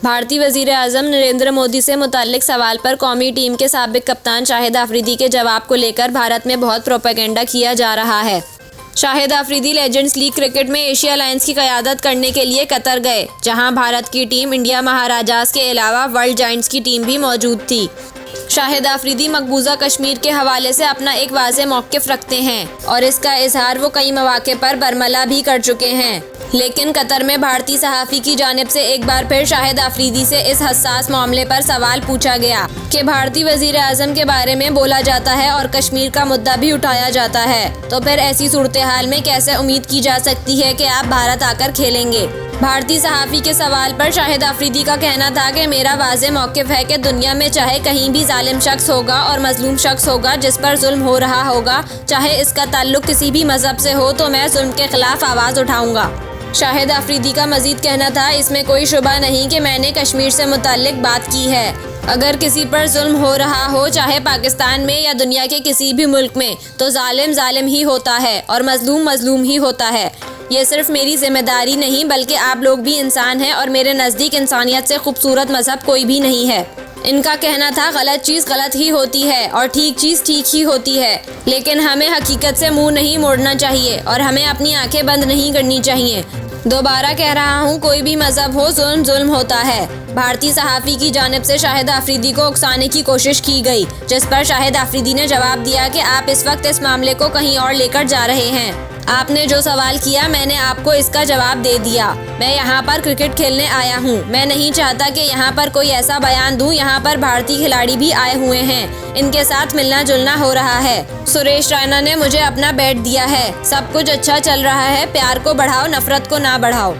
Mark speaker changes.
Speaker 1: भारतीय वज़ीर-ए-आज़म नरेंद्र मोदी से मुताल्लिक सवाल पर कौमी टीम के साबिक कप्तान शाहिद अफरीदी के जवाब को लेकर भारत में बहुत प्रोपेगेंडा किया जा रहा है। Shahid Afridi legends league cricket में एशिया लायंस की क़यादत करने के लिए कतर गए, जहां भारत की टीम इंडिया महाराजास के अलावा वर्ल्ड जायंट्स की टीम भी मौजूद थी। शाहिद अफरीदी मकबूजा कश्मीर के हवाले से अपना एक वाज़ेह मौक़िफ़ रखते हैं और इसका इजहार वो कई मौक़े पर बरमला भी कर चुके हैं। लेकिन कतर में भारतीय सहाफ़ी की जानिब से एक बार फिर शाहिद अफरीदी से इस हसास मामले पर सवाल पूछा गया कि भारतीय वज़ीर-ए-आज़म के बारे में बोला जाता है और कश्मीर का मुद्दा भी उठाया जाता है, तो फिर ऐसी सूरत हाल में कैसे उम्मीद की जा सकती है कि आप भारत आकर खेलेंगे। भारतीय सहाफ़ी के सवाल पर शाहिद अफरीदी का कहना था कि मेरा वाज़ेह मौक़िफ़ है कि दुनिया में चाहे कहीं भी जालिम शख्स होगा और मजलूम शख्स होगा जिस पर जुल्म हो रहा होगा, चाहे इसका ताल्लुक किसी भी मज़हब से हो, तो मैं जुल्म के ख़िलाफ़ आवाज़ उठाऊँगा। शाहिद अफरीदी का मज़ीद कहना था, इसमें कोई शुबा नहीं कि मैंने कश्मीर से मुताल्लिक बात की है। अगर किसी पर जुल्म हो रहा हो, चाहे पाकिस्तान में या दुनिया के किसी भी मुल्क में, तो जालिम जालिम ही होता है और मजलूम मजलूम ही होता है। ये सिर्फ मेरी जिम्मेदारी नहीं बल्कि आप लोग भी इंसान हैं और मेरे नज़दीक इंसानियत से खूबसूरत मज़हब कोई भी नहीं है। इनका कहना था, गलत चीज़ गलत ही होती है और ठीक चीज़ ठीक ही होती है, लेकिन हमें हकीकत से मुंह नहीं मोड़ना चाहिए और हमें अपनी आंखें बंद नहीं करनी चाहिए। दोबारा कह रहा हूँ, कोई भी मज़हब हो, जुल्म जुल्म होता है। भारतीय सहाफ़ी की जानिब से शाहिद अफरीदी को उकसाने की कोशिश की गई, जिस पर शाहिद अफरीदी ने जवाब दिया कि आप इस वक्त इस मामले को कहीं और लेकर जा रहे हैं। आपने जो सवाल किया मैंने आपको इसका जवाब दे दिया। मैं यहाँ पर क्रिकेट खेलने आया हूँ। मैं नहीं चाहता कि यहाँ पर कोई ऐसा बयान दूँ। यहाँ पर भारतीय खिलाड़ी भी आए हुए हैं, इनके साथ मिलना जुलना हो रहा है। सुरेश रैना ने मुझे अपना बैट दिया है। सब कुछ अच्छा चल रहा है। प्यार को बढ़ाओ, नफरत को ना बढ़ाओ।